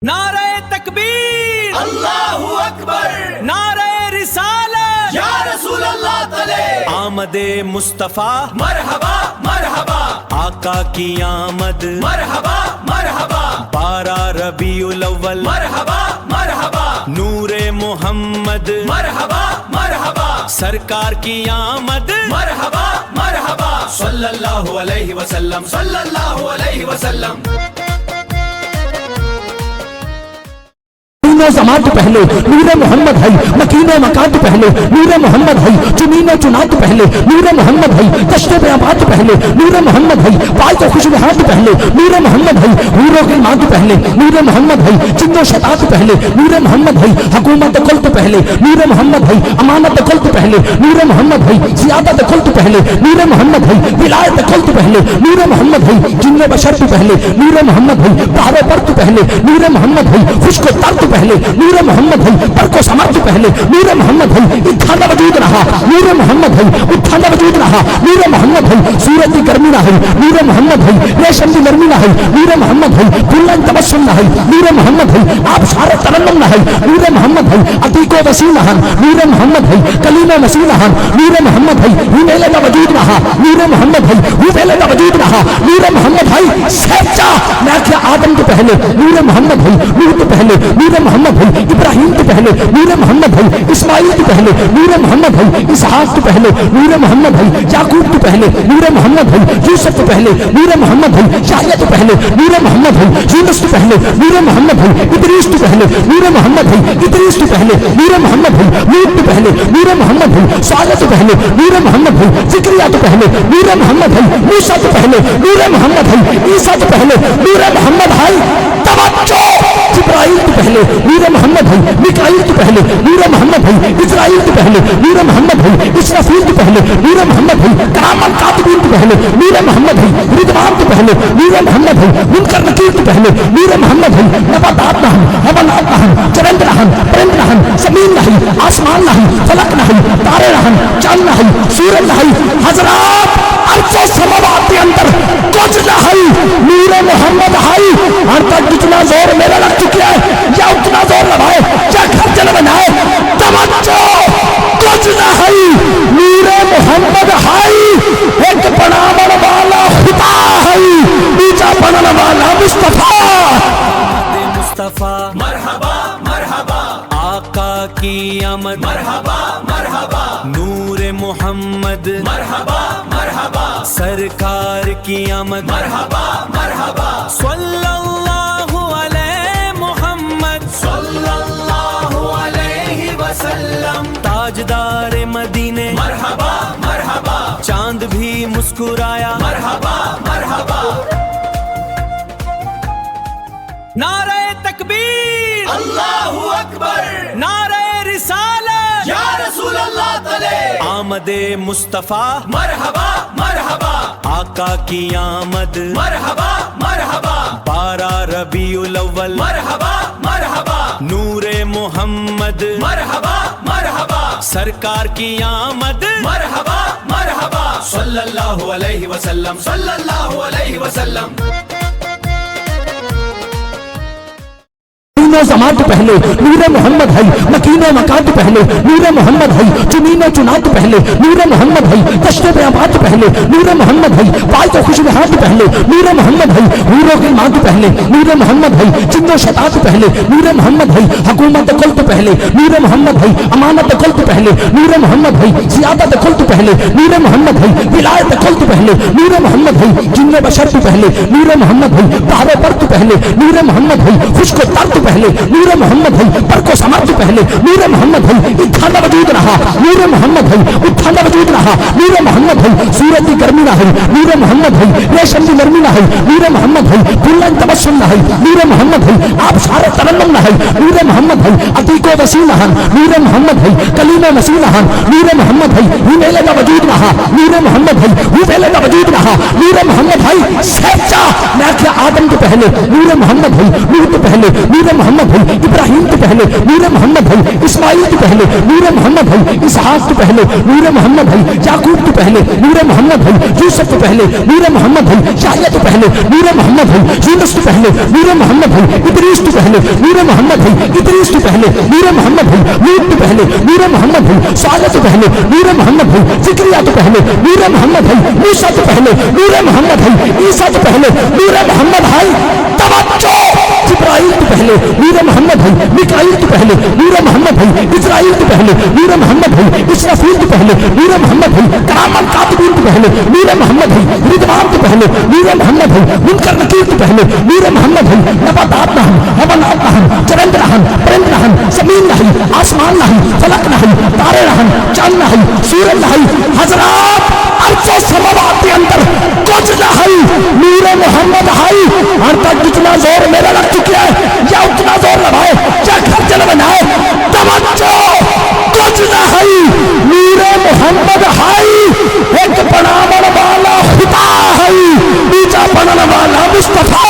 नारे तकबीर अल्लाहु अकबर नारे रिसालत या रसूल अल्लाह तले आमदे मुस्तफा मरहबा मरहबा आका की आमद मरहबा मरहबा 12 रबीउल अव्वल मरहबा मरहबा नूरे मोहम्मद मरहबा मरहबा सरकार की आमद मरहबा मरहबा सल्लल्लाहु अलैहि वसल्लम सल्लल्लाहु अलैहि वसल्लम। जमात पहले नूरे मोहम्मद है, मकीने मकात पहले नूरे मोहम्मद है, जुमीने चुनात पहले नूरे मोहम्मद है, कश्ते बेआबाद पहले नूरे मोहम्मद है, पाय तो खुशबहात पहले नूरे मोहम्मद है, हूरों की मात पहले नूरे मोहम्मद है, जिन्नो शतात पहले नूरे मोहम्मद है, हुकूमत कुल्त पहले नूरे मोहम्मद है, अमानत कुल्त पहले नूरे मोहम्मद है, सियादत कुल्त पहले नूरे मोहम्मद है, विलायत कुल्त पहले नूरे मोहम्मद है, जिन्ने बशर्त पहले नूरे मोहम्मद है, बहरे पर्त पहले नूरे मोहम्मद है, खुश्क तर्त पहले नूरे मोहम्मद है, पर को समर्थ पहले नूरे मोहम्मद है, इत्थाना वजूद रहा नूरे मोहम्मद है, उत्थाना वजूद रहा नूरे मोहम्मद है, सूरत की गर्मी ना है नूरे मोहम्मद है, रेशम की नरमी ना है नूरे मोहम्मद है, फुल्लन तबस्सुम ना है नूरे मोहम्मद है, आप सारे तरन्नुम ना है नूरे मोहम्मद है, अतीको वसी ना है नूरे मोहम्मद है, कलीमे मसीह ना है नूरे मोहम्मद है, हुमेले का वजूद रहा नूरे मोहम्मद है, हुमेले का वजूद रहा नूरे मोहम्मद है, सच्चा मैं क्या आदम के पहले नूरे मोहम्मद है, नूह के पहले नूरे मोहम्मद है, इब्राहिम के पहले नूरे मोहम्मद है, इस्माइल के पहले नूरे मोहम्मद है, इसहाक के पहले नूरे मोहम्मद है, याकूब के पहले नूरे मोहम्मद है, यूसुफ के पहले नूरे मोहम्मद है, याहया के पहले नूरे मोहम्मद है, यूनुस के पहले नूरे मोहम्मद है, इदरीस के पहले नूरे मोहम्मद है, इदरीस के पहले नूरे मोहम्मद है, लूत के पहले नूरे मोहम्मद है, सालेह के पहले नूरे मोहम्मद है, जिक्रिया के पहले नूरे मोहम्मद है, मूसा के पहले नूरे मोहम्मद है, ईसा के पहले नूरे मोहम्मद है, तवज्जो जिब्राइल के पहले नूरे मोहम्मद है, मिकाईल के पहले नूरे मोहम्मद है, इस्राईल के पहले नूरे मोहम्मद है, इसराफील के पहले नूरे मोहम्मद है, करामत कातिबीन के पहले नूरे मोहम्मद है, रिदवान के पहले नूरे मोहम्मद है, मुनकर नकीर के पहले नूरे मोहम्मद है, नबातात ना हम हवालात ना हम चरंद ना हम परिंद ना हम जमीन ना है आसमान ना है फलक ना है तारे ना हम चांद ना है सूरज ना है हजरात अर्शो समावात के अंदर कुछ ना है नूरे मोहम्मद है। हर तक जितना जोर मेरा लग चुका है या उतना जोर लगाए क्या खर्चल बनाए तवज्जो कुछ ना है नूरे मोहम्मद है, एक बनावन वाला खुदा है, नीचा बनने वाला मुस्तफा आमदे मुस्तफा मरहबा मरहबा आका की आमद मरहबा मरहबा नूरे मोहम्मद मरहबा मरहबा सरकार की आमद मरहबा मरहबा सल्लल्लाहु अलैहि मोहम्मद सल्लल्लाहु अलैहि वसल्लम ताजदार मदीने मरहबा मरहबा चांद भी मुस्कुराया मरहबा मरहबा नारे तकबीर अल्लाहु अकबर नारे रिसालत या रसूल अल्लाह तले आमदे मुस्तफा मरहबा मरहबा आका की आमद मरहबा मरहबा 12 रबीउल अव्वल मरहबा मरहबा नूरे मोहम्मद मरहबा मरहबा सरकार की आमद मरहबा मरहबा सल्लल्लाहु अलैहि वसल्लम सल्लल्लाहु अलैहि वसल्लम। जमात पहले नूरे मोहम्मद है, मकीने मकात पहले नूरे मोहम्मद है, जुमीने चुनात पहले नूरे मोहम्मद है, कश्ते बेआबाद पहले नूरे मोहम्मद है, पाय तो खुशबहात पहले नूरे मोहम्मद है, हूरों की मात पहले नूरे मोहम्मद है, जिन्नो शतात पहले नूरे मोहम्मद है, हुकूमत कुल्त पहले नूरे मोहम्मद है, अमानत कुल्त पहले नूरे मोहम्मद है, सियादत कुल्त पहले नूरे मोहम्मद है, विलायत कुल्त पहले नूरे मोहम्मद है, जिन्ने बशर्त पहले नूरे मोहम्मद है, बहरे पर्त पहले नूरे मोहम्मद है, खुश्क तर्त पहले नूरे मोहम्मद है, पर को समर्थ पहले नूरे मोहम्मद है, इत्थाना वजूद रहा नूरे मोहम्मद है, उत्थाना वजूद रहा नूरे मोहम्मद है, सूरत की गर्मी ना है नूरे मोहम्मद है, रेशम की नरमी ना है नूरे मोहम्मद है, फुल्लन तबस्सुम ना है नूरे मोहम्मद है, आप सारे तरन्नुम ना है नूरे मोहम्मद है, अतीको वसी ना है नूरे मोहम्मद है, कलीमे मसीह ना है नूरे मोहम्मद है, हुमेले का वजूद रहा नूरे मोहम्मद है, हुमेले का वजूद रहा नूरे मोहम्मद है, सच्चा मैं क्या आदम के पहले नूरे मोहम्मद है, नूह के पहले नूरे محمد ہے ابراہیم تو پہلے، نور محمد ہے اسماعیل تو پہلے، نور محمد ہے اسحاق تو پہلے، نور محمد ہے یعقوب تو پہلے، نور محمد ہے یوسف تو پہلے، نور محمد ہے یحییٰ تو پہلے، نور محمد ہے یونس تو پہلے، نور محمد ہے ادریس تو پہلے، نور محمد ہے ادریس تو پہلے، نور محمد ہے لوط تو پہلے، نور محمد ہے صالح تو پہلے، نور محمد ہے زکریا تو پہلے، نور محمد ہے موسیٰ تو پہلے، نور محمد ہے عیسیٰ تو پہلے، نور محمد ہے توجہ جبرائیل تو پہلے، نور محمد ہے میکائیل تو پہلے، نور محمد ہے اسرائیل تو پہلے، نور محمد ہے اسرافیل تو پہلے، نور محمد ہے کرام الکاتبین تو پہلے، نور محمد ہے رضوان تو پہلے، نور محمد ہے منکر نکیر تو پہلے، نور محمد ہے نباتات نہم حیوانات نہم چرند نہم پرند نہم زمین نہیں آسمان نہیں فلک نہیں تارے نہیں چاند نہیں سورج نہیں حضرات عرش و سماوات کے اندر کچھ نہیں، نور محمد ہے ہر تک جتنا زور میرا لگ چکا ہے یا اتنا زور لگائے یا گھر چل بنائے توجہ کچھ نہیں، نور محمد ہے ایک بناون والا خدا ہے نیچا بنن والا مصطفیٰ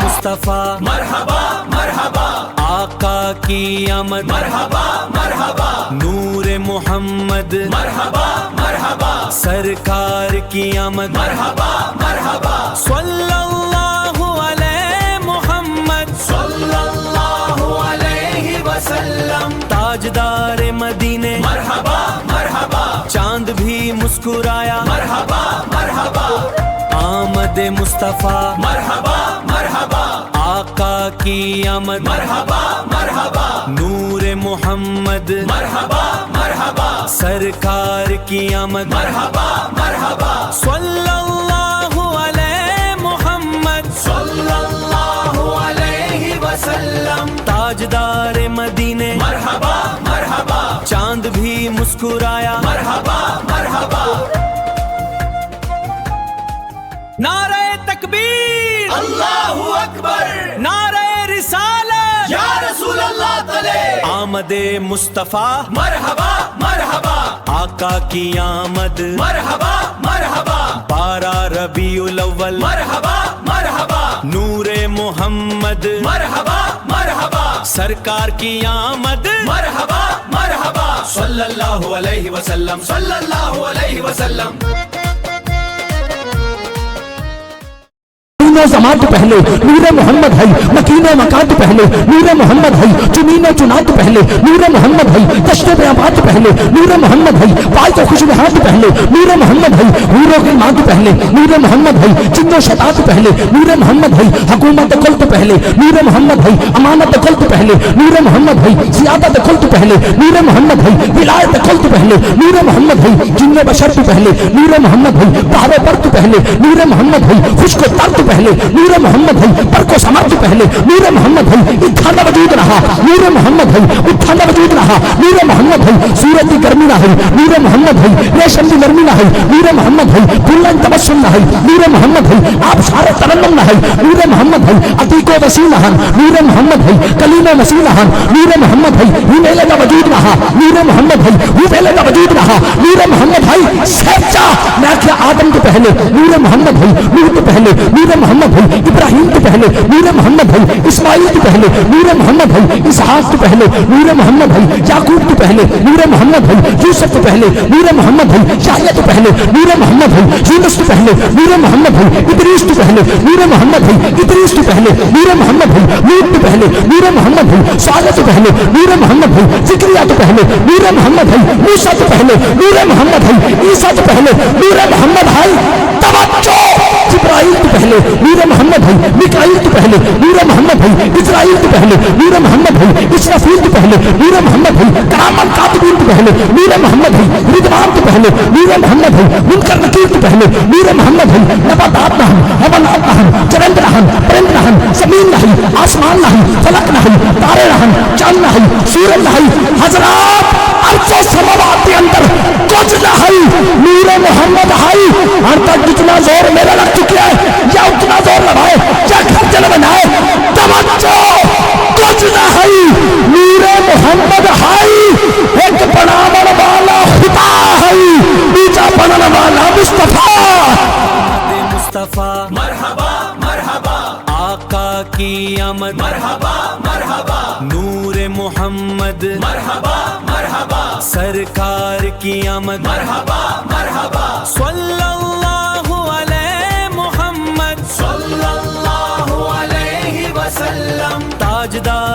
مصطفیٰ مرحبا مرحبا آقا کی آمد، مرحبا مرحبا نور محمد مرحبا مرحبا سرکار کی آمد، مرحبا مرحبا صلی اللہ علیہ محمد صلی اللہ علیہ وسلم تاجدار مدینے، مرحبا مرحبا چاند بھی مسکرایا، مرحبا مرحبا آمد مصطفیٰ مرحبا مرحبا آقا کی آمد، مرحبا مرحبا نور محمد مرحبا مرحبا سرکار کی آمد، مرحبا مرحبا صلی اللہ علیہ محمد صلی اللہ علیہ وسلم تاجدار مدینے، مرحبا مرحبا چاند بھی مسکرایا، مرحبا مرحبا نعرہ تکبیر، اللہ اکبر نعرہ رسالت، یا رسول اللہ تلے آمد مصطفیٰ مرحبا مرحبا آقا کی آمد، مرحبا مرحبا 12 ربیع الاول، مرحبا مرحبا نور محمد مرحبا مرحبا سرکار کی آمد، مرحبا مرحبا صلی اللہ علیہ وسلم صلی اللہ علیہ وسلم و زمان تو پہلے نور محمد ہے، مکین و مکان تو پہلے نور محمد ہے، چنین و چنان تو پہلے نور محمد ہے، دشت بیابان تو پہلے نور محمد ہے، باعث و خوشبہار تو پہلے نور محمد ہے، حور و غلمان تو پہلے نور محمد ہے، جن و شیطان تو پہلے نور محمد ہے، حکومت کل تو پہلے نور محمد ہے، امانت کل تو پہلے نور محمد ہے، سیادت کل تو پہلے نور محمد ہے، ولایت کل تو پہلے نور محمد ہے، جن و بشر تو پہلے نور محمد ہے، پہاڑ پر تو پہلے نور محمد ہے، خشک و تر تو پہلے نور محمد ہے، پر کو سمر تو پہلے نور محمد ہے، اتھانا وجود رہا نور محمد ہے، اتھانا وجود رہا نور محمد ہے، سورج کی گرمی نہ ہے نور محمد ہے، ریشم کی نرمی نہ ہے نور محمد ہے، بلند تبسم نہ ہے نور محمد ہے، آپ سارے ترنم نہ ہے نور محمد ہے، عتیق و وسیع نہ نور محمد ہے، کلیم و مسیح نہ نور محمد ہے، ہمیلے کا وجود رہا نور محمد ہے، ہمیلے کا وجود رہا نور محمد ہے، سچا میں کیا آدم تو پہلے نور محمد ہے، نور تو پہلے نور محمد ہے، ابراہیم تو پہلے نور محمد ہے، اسماعیل تو پہلے نور محمد ہے، اسحاق تو پہلے نور محمد ہے، یعقوب تو پہلے نور محمد ہے، یوسف تو پہلے نور محمد ہے، یحییٰ تو پہلے نور محمد ہے، یونس تو پہلے نور محمد ہے، ادریس تو پہلے نور محمد ہے، ادریس تو پہلے نور محمد ہے، لوط تو پہلے نور محمد ہے، صالح تو پہلے نور محمد ہے، زکریا تو پہلے نور محمد ہے، موسیٰ تو پہلے نور محمد ہے، عیسیٰ تو پہلے نور محمد ہے توجہ جبرائیل تو پہلے نور محمد ہے، میکائیل تو پہلے نور محمد ہے، اسرائیل تو پہلے نور محمد ہے، اسرافیل تو پہلے نور محمد ہے، کرام الکاتبین تو پہلے نور محمد ہے، رضوان تو پہلے نور محمد ہے، منکر نکیر تو پہلے نور محمد ہے، نباتات نہم حیوانات نہم چرند نہم پرند نہم زمین نہیں آسمان نہیں فلک نہیں تارے نہیں چاند نہیں سورج نہیں حضرات عرش و سماوات کے اندر کچھ نہیں، نور محمد ہے ہر تک جتنا زور میرا لگ چکا ہے یا اتنا زور لگائے یا گھر چل بنائے توجہ کچھ نہیں، نور محمد ہے ایک بناون والا خدا ہے نیچا بنن والا مصطفیٰ مصطفیٰ مرحبا مرحبا آقا کی آمد مرحبا مرحبا نور محمد مرحبا مرحبا سرکار کی آمد مرحبا مرحبا صلی اللہ علیہ محمد صلی اللہ علیہ وسلم تاجدار